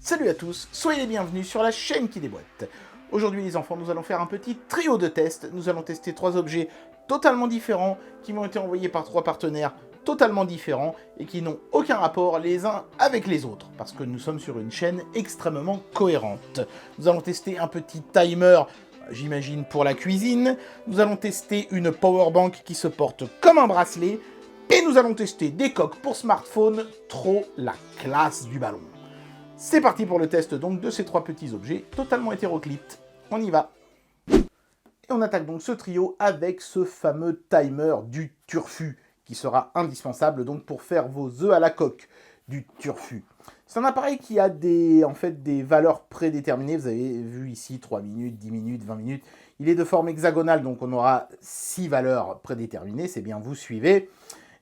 Salut à tous, soyez les bienvenus sur la chaîne qui déboîte. Aujourd'hui les enfants, nous allons faire un petit trio de tests. Nous allons tester 3 objets totalement différents qui m'ont été envoyés par 3 partenaires totalement différents et qui n'ont aucun rapport les uns avec les autres parce que nous sommes sur une chaîne extrêmement cohérente. Nous allons tester un petit timer, j'imagine pour la cuisine. Nous allons tester une powerbank qui se porte comme un bracelet. Et nous allons tester des coques pour smartphone, trop la classe du ballon. C'est parti pour le test donc de ces 3 petits objets totalement hétéroclites. On y va. Et on attaque donc ce trio avec ce fameux timer du turfu qui sera indispensable donc pour faire vos œufs à la coque du turfu. C'est un appareil qui a des valeurs prédéterminées. Vous avez vu ici 3 minutes, 10 minutes, 20 minutes. Il est de forme hexagonale donc on aura 6 valeurs prédéterminées. C'est bien, vous suivez.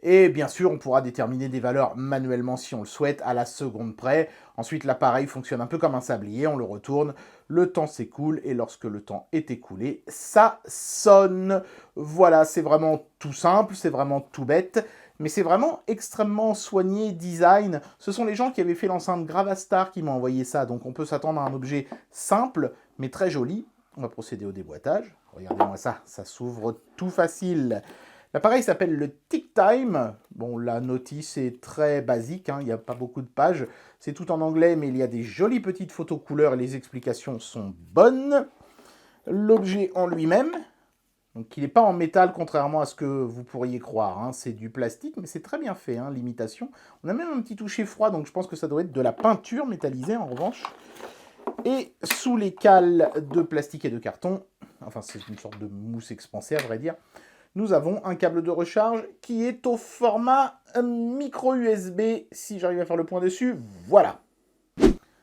Et bien sûr, on pourra déterminer des valeurs manuellement si on le souhaite, à la seconde près. Ensuite, l'appareil fonctionne un peu comme un sablier, on le retourne, le temps s'écoule, et lorsque le temps est écoulé, ça sonne. Voilà, c'est vraiment tout simple, c'est vraiment tout bête, mais c'est vraiment extrêmement soigné, design. Ce sont les gens qui avaient fait l'enceinte Gravastar qui m'ont envoyé ça, donc on peut s'attendre à un objet simple, mais très joli. On va procéder au déboîtage. Regardez-moi ça, ça s'ouvre tout facile. L'appareil s'appelle le TickTime. Bon, la notice est très basique, hein, il n'y a pas beaucoup de pages. C'est tout en anglais, mais il y a des jolies petites photos couleurs et les explications sont bonnes. L'objet en lui-même, donc il n'est pas en métal, contrairement à ce que vous pourriez croire. Hein. C'est du plastique, mais c'est très bien fait, hein, l'imitation. On a même un petit toucher froid, donc je pense que ça doit être de la peinture métallisée, en revanche. Et sous les cales de plastique et de carton, enfin c'est une sorte de mousse expansée, à vrai dire, nous avons un câble de recharge qui est au format micro USB, si j'arrive à faire le point dessus, voilà.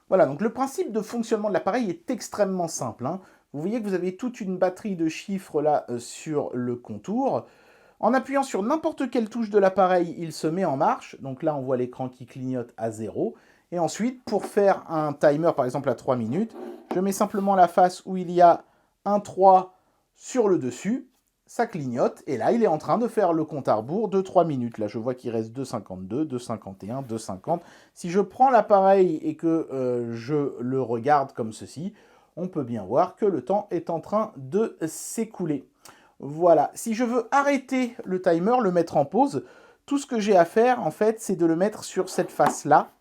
Voilà, donc le principe de fonctionnement de l'appareil est extrêmement simple. Hein. Vous voyez que vous avez toute une batterie de chiffres là sur le contour. En appuyant sur n'importe quelle touche de l'appareil, il se met en marche. Donc là, on voit l'écran qui clignote à 0. Et ensuite, pour faire un timer, par exemple à 3 minutes, je mets simplement la face où il y a un 3 sur le dessus. Ça clignote, et là, il est en train de faire le compte à rebours de 3 minutes. Là, je vois qu'il reste 2,52, 2,51, 2,50. Si je prends l'appareil et que je le regarde comme ceci, on peut bien voir que le temps est en train de s'écouler. Voilà. Si je veux arrêter le timer, le mettre en pause, tout ce que j'ai à faire, en fait, c'est de le mettre sur cette face-là,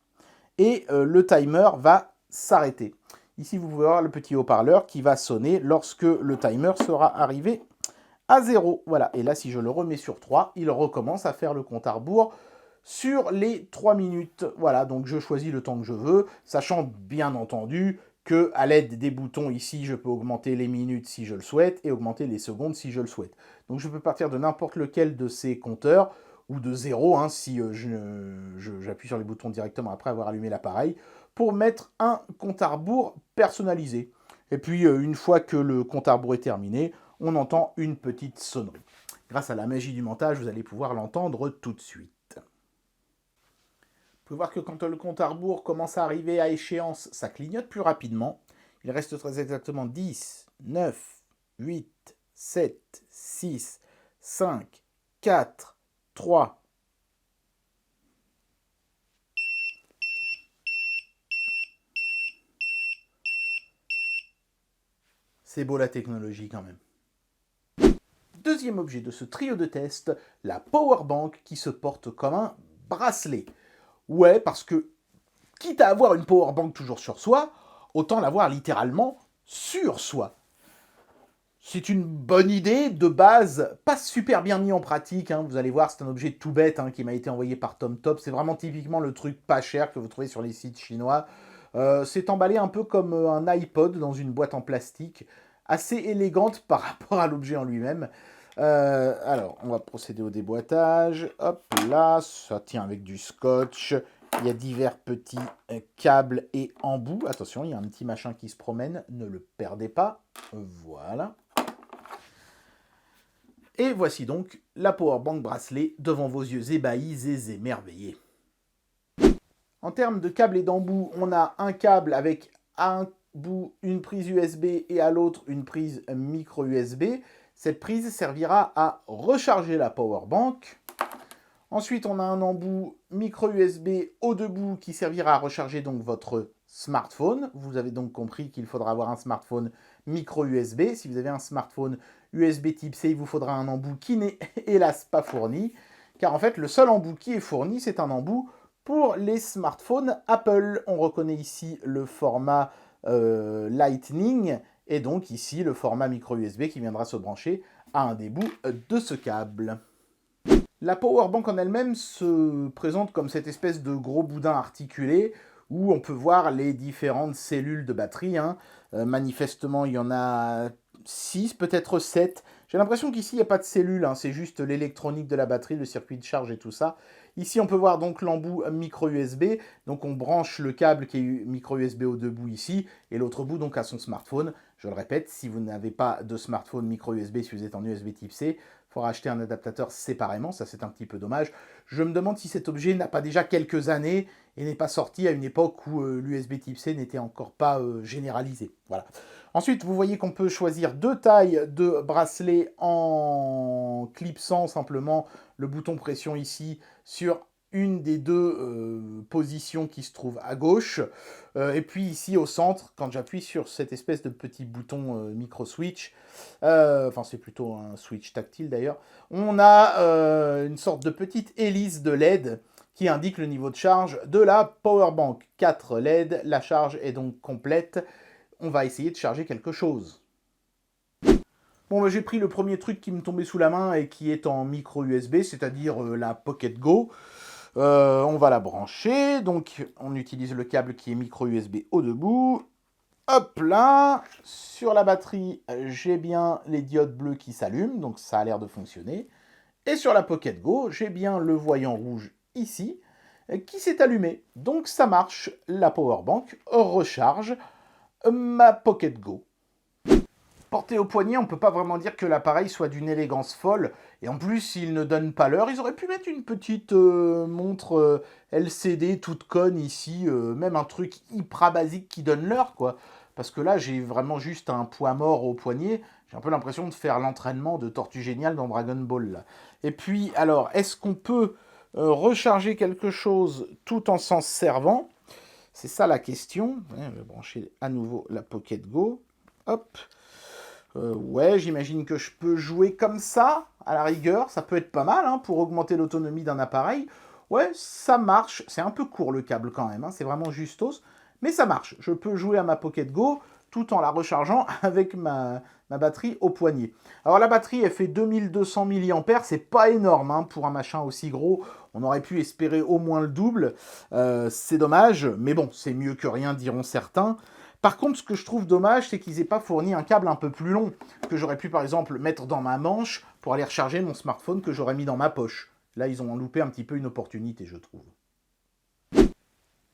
et le timer va s'arrêter. Ici, vous pouvez voir le petit haut-parleur qui va sonner lorsque le timer sera arrivé à 0. Voilà, et là, si je le remets sur 3, il recommence à faire le compte à rebours sur les 3 minutes. Voilà, donc je choisis le temps que je veux, sachant bien entendu que à l'aide des boutons ici, je peux augmenter les minutes si je le souhaite et augmenter les secondes si je le souhaite. Donc je peux partir de n'importe lequel de ces compteurs, ou de 0, hein, si j'appuie sur les boutons directement après avoir allumé l'appareil, pour mettre un compte à rebours personnalisé. Et puis, une fois que le compte à rebours est terminé, on entend une petite sonnerie. Grâce à la magie du montage, vous allez pouvoir l'entendre tout de suite. Vous pouvez voir que quand le compte à rebours commence à arriver à échéance, ça clignote plus rapidement. Il reste très exactement 10, 9, 8, 7, 6, 5, 4, 3. C'est beau la technologie quand même. Deuxième objet de ce trio de tests, la powerbank qui se porte comme un bracelet. Ouais, parce que, quitte à avoir une powerbank toujours sur soi, autant l'avoir littéralement sur soi. C'est une bonne idée, de base, pas super bien mis en pratique, hein. Vous allez voir, c'est un objet tout bête hein, qui m'a été envoyé par TomTop. C'est vraiment typiquement le truc pas cher que vous trouvez sur les sites chinois. C'est emballé un peu comme un iPod dans une boîte en plastique, assez élégante par rapport à l'objet en lui-même. Alors, on va procéder au déboîtage. Hop là, ça tient avec du scotch. Il y a divers petits câbles et embouts. Attention, il y a un petit machin qui se promène. Ne le perdez pas. Voilà. Et voici donc la powerbank bracelet devant vos yeux ébahis et émerveillés. En termes de câbles et d'embouts, on a un câble avec à un bout une prise USB et à l'autre une prise micro USB. Cette prise servira à recharger la powerbank. Ensuite, on a un embout micro USB au debout qui servira à recharger donc votre smartphone. Vous avez donc compris qu'il faudra avoir un smartphone micro USB. Si vous avez un smartphone USB type C, il vous faudra un embout qui n'est hélas pas fourni. Car en fait, le seul embout qui est fourni, c'est un embout pour les smartphones Apple. On reconnaît ici le format Lightning et donc ici le format micro USB qui viendra se brancher à un des bouts de ce câble. La powerbank en elle-même se présente comme cette espèce de gros boudin articulé où on peut voir les différentes cellules de batterie. Manifestement, il y en a 6, peut-être 7. J'ai l'impression qu'ici, il n'y a pas de cellules, c'est juste l'électronique de la batterie, le circuit de charge et tout ça. Ici, on peut voir donc l'embout micro USB. Donc, on branche le câble qui est micro USB aux deux bouts ici, et l'autre bout donc à son smartphone. Je le répète, si vous n'avez pas de smartphone micro USB, si vous êtes en USB type C, il faudra acheter un adaptateur séparément, ça c'est un petit peu dommage. Je me demande si cet objet n'a pas déjà quelques années et n'est pas sorti à une époque où l'USB type C n'était encore pas généralisé. Voilà. Ensuite, vous voyez qu'on peut choisir 2 tailles de bracelet en clipsant simplement le bouton pression ici sur une des 2 positions qui se trouvent à gauche. Et puis ici au centre, quand j'appuie sur cette espèce de petit bouton micro-switch, enfin c'est plutôt un switch tactile d'ailleurs, on a une sorte de petite hélice de LED qui indique le niveau de charge de la powerbank. 4 LED, la charge est donc complète. On va essayer de charger quelque chose. Bon, j'ai pris le premier truc qui me tombait sous la main et qui est en micro USB, c'est-à-dire la Pocket Go. On va la brancher, donc on utilise le câble qui est micro USB au debout. Hop là, sur la batterie, j'ai bien les diodes bleues qui s'allument, donc ça a l'air de fonctionner. Et sur la Pocket Go, j'ai bien le voyant rouge ici, qui s'est allumé. Donc ça marche, la powerbank recharge ma Pocket Go. Porté au poignet, on ne peut pas vraiment dire que l'appareil soit d'une élégance folle. Et en plus, s'il ne donne pas l'heure, ils auraient pu mettre une petite montre LCD toute conne ici. Même un truc hyper basique qui donne l'heure, quoi. Parce que là, j'ai vraiment juste un poids mort au poignet. J'ai un peu l'impression de faire l'entraînement de Tortue Géniale dans Dragon Ball, là. Et puis, alors, est-ce qu'on peut recharger quelque chose tout en s'en servant? C'est ça la question. Ouais, je vais brancher à nouveau la Pocket Go. Hop. Ouais, j'imagine que je peux jouer comme ça, à la rigueur. Ça peut être pas mal pour augmenter l'autonomie d'un appareil. Ouais, ça marche. C'est un peu court le câble quand même. C'est vraiment justos. Mais ça marche. Je peux jouer à ma Pocket Go tout en la rechargeant avec ma batterie au poignet. Alors la batterie, elle fait 2200 mAh. C'est pas énorme pour un machin aussi gros. On aurait pu espérer au moins le double. C'est dommage. Mais bon, c'est mieux que rien, diront certains. Par contre, ce que je trouve dommage, c'est qu'ils n'aient pas fourni un câble un peu plus long, que j'aurais pu par exemple mettre dans ma manche pour aller recharger mon smartphone que j'aurais mis dans ma poche. Là, ils ont loupé un petit peu une opportunité, je trouve.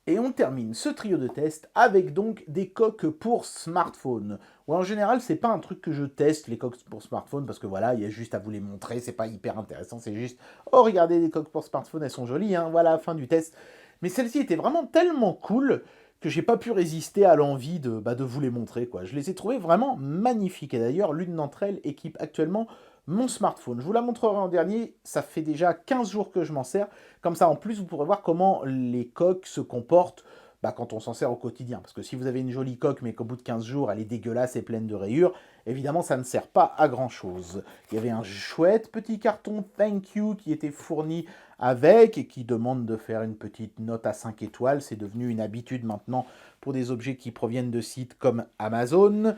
Et on termine ce trio de tests avec donc des coques pour smartphone. Ouais, en général, c'est pas un truc que je teste, les coques pour smartphone, parce que voilà, il y a juste à vous les montrer, c'est pas hyper intéressant, c'est juste, oh regardez, les coques pour smartphone, elles sont jolies, voilà, fin du test. Mais celle-ci était vraiment tellement cool que j'ai pas pu résister à l'envie de vous les montrer, quoi. Je les ai trouvées vraiment magnifiques, et d'ailleurs, l'une d'entre elles équipe actuellement mon smartphone. Je vous la montrerai en dernier, ça fait déjà 15 jours que je m'en sers. Comme ça, en plus, vous pourrez voir comment les coques se comportent quand on s'en sert au quotidien. Parce que si vous avez une jolie coque, mais qu'au bout de 15 jours, elle est dégueulasse et pleine de rayures, évidemment, ça ne sert pas à grand-chose. Il y avait un chouette petit carton Thank You qui était fourni avec et qui demande de faire une petite note à 5 étoiles. C'est devenu une habitude maintenant pour des objets qui proviennent de sites comme Amazon.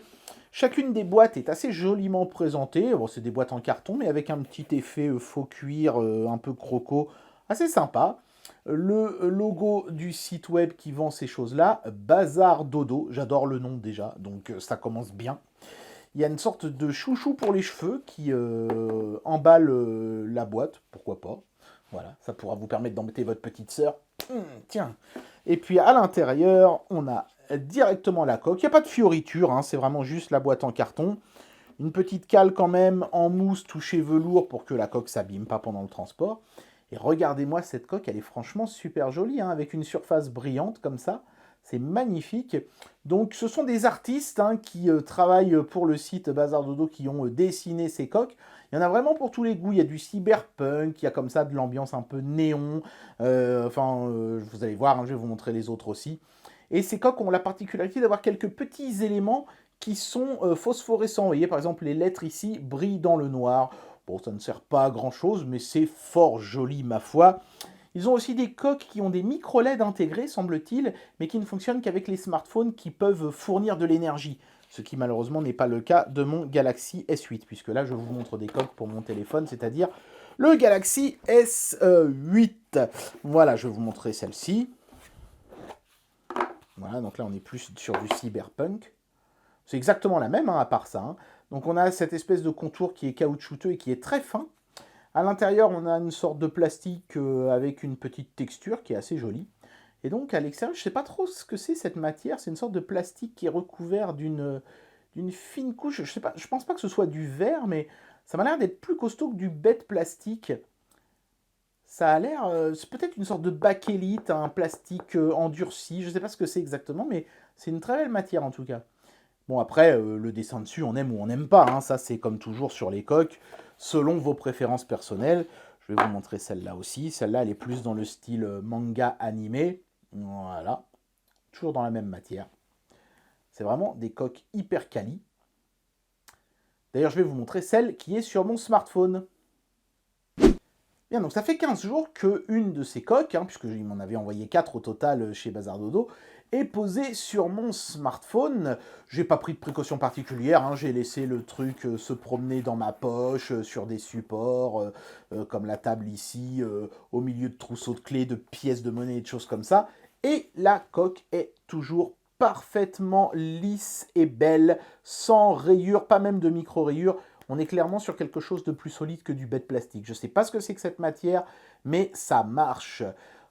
Chacune des boîtes est assez joliment présentée. Bon, c'est des boîtes en carton, mais avec un petit effet faux cuir un peu croco, assez sympa. Le logo du site web qui vend ces choses-là, Bazar Dodo, j'adore le nom déjà, donc ça commence bien. Il y a une sorte de chouchou pour les cheveux qui emballe la boîte, pourquoi pas. Voilà, ça pourra vous permettre d'embêter votre petite sœur. Tiens. Et puis à l'intérieur, on a directement la coque. Il n'y a pas de fioriture, c'est vraiment juste la boîte en carton. Une petite cale quand même en mousse touchée velours pour que la coque s'abîme pas pendant le transport. Et regardez-moi cette coque, elle est franchement super jolie, avec une surface brillante comme ça. C'est magnifique. Donc ce sont des artistes qui travaillent pour le site Bazar Dodo qui ont dessiné ces coques. Il y en a vraiment pour tous les goûts. Il y a du cyberpunk, il y a comme ça de l'ambiance un peu néon. Vous allez voir, je vais vous montrer les autres aussi. Et ces coques ont la particularité d'avoir quelques petits éléments qui sont phosphorescents. Vous voyez, par exemple, les lettres ici brillent dans le noir. Bon, ça ne sert pas à grand-chose, mais c'est fort joli, ma foi. Ils ont aussi des coques qui ont des micro-LED intégrés, semble-t-il, mais qui ne fonctionnent qu'avec les smartphones qui peuvent fournir de l'énergie. Ce qui, malheureusement, n'est pas le cas de mon Galaxy S8, puisque là, je vous montre des coques pour mon téléphone, c'est-à-dire le Galaxy S8. Voilà, je vais vous montrer celle-ci. Voilà, donc là, on est plus sur du cyberpunk. C'est exactement la même, hein, à part ça. Hein. Donc on a cette espèce de contour qui est caoutchouteux et qui est très fin. À l'intérieur, on a une sorte de plastique avec une petite texture qui est assez jolie. Et donc à l'extérieur, je ne sais pas trop ce que c'est cette matière. C'est une sorte de plastique qui est recouvert d'une fine couche. Je sais pas, je pense pas que ce soit du verre, mais ça m'a l'air d'être plus costaud que du bête plastique. Ça a l'air, c'est peut-être une sorte de bakélite, un plastique endurci. Je ne sais pas ce que c'est exactement, mais c'est une très belle matière en tout cas. Bon, après, le dessin dessus, on aime ou on n'aime pas. Hein. Ça, c'est comme toujours sur les coques, selon vos préférences personnelles. Je vais vous montrer celle-là aussi. Celle-là, elle est plus dans le style manga animé. Voilà. Toujours dans la même matière. C'est vraiment des coques hyper quali. D'ailleurs, je vais vous montrer celle qui est sur mon smartphone. Bien, donc ça fait 15 jours qu'une de ces coques, hein, puisqu'il m'en avait envoyé 4 au total chez Bazar Dodo, est posée sur mon smartphone. J'ai pas pris de précautions particulières, hein, j'ai laissé le truc se promener dans ma poche, sur des supports, comme la table ici, au milieu de trousseaux de clés, de pièces de monnaie et de choses comme ça. Et la coque est toujours parfaitement lisse et belle, sans rayures, pas même de micro-rayures. On est clairement sur quelque chose de plus solide que du bête plastique. Je ne sais pas ce que c'est que cette matière, mais ça marche.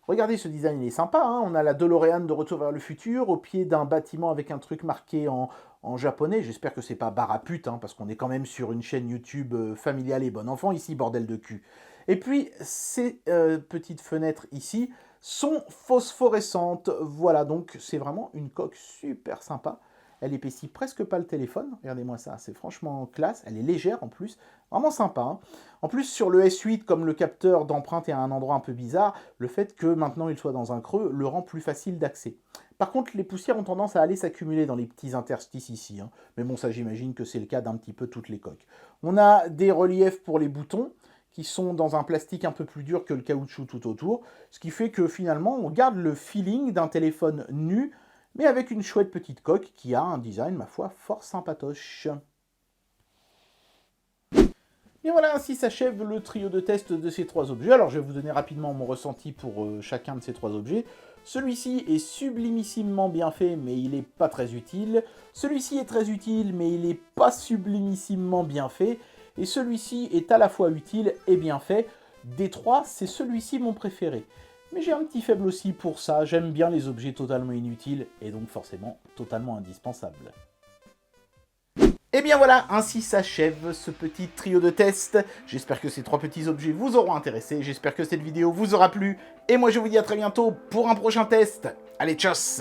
Regardez, ce design, il est sympa. Hein, on a la DeLorean de Retour vers le futur, au pied d'un bâtiment avec un truc marqué en japonais. J'espère que c'est pas Barapute, hein, parce qu'on est quand même sur une chaîne YouTube familiale et bon enfant, ici, bordel de cul. Et puis, ces petites fenêtres ici sont phosphorescentes. Voilà, donc c'est vraiment une coque super sympa. Elle épaissit presque pas le téléphone. Regardez-moi ça, c'est franchement classe. Elle est légère en plus. Vraiment sympa. Hein. En plus, sur le S8, comme le capteur d'empreinte est à un endroit un peu bizarre, le fait que maintenant il soit dans un creux le rend plus facile d'accès. Par contre, les poussières ont tendance à aller s'accumuler dans les petits interstices ici. Hein. Mais bon, ça j'imagine que c'est le cas d'un petit peu toutes les coques. On a des reliefs pour les boutons qui sont dans un plastique un peu plus dur que le caoutchouc tout autour. Ce qui fait que finalement, on garde le feeling d'un téléphone nu, mais avec une chouette petite coque qui a un design, ma foi, fort sympatoche. Bien voilà, ainsi s'achève le trio de test de ces 3 objets. Alors je vais vous donner rapidement mon ressenti pour chacun de ces 3 objets. Celui-ci est sublimissimement bien fait, mais il n'est pas très utile. Celui-ci est très utile, mais il n'est pas sublimissimement bien fait. Et celui-ci est à la fois utile et bien fait. Des 3, c'est celui-ci mon préféré. Mais j'ai un petit faible aussi pour ça, j'aime bien les objets totalement inutiles, et donc forcément totalement indispensables. Et bien voilà, ainsi s'achève ce petit trio de tests. J'espère que ces 3 petits objets vous auront intéressé, j'espère que cette vidéo vous aura plu, et moi je vous dis à très bientôt pour un prochain test. Allez, tchuss!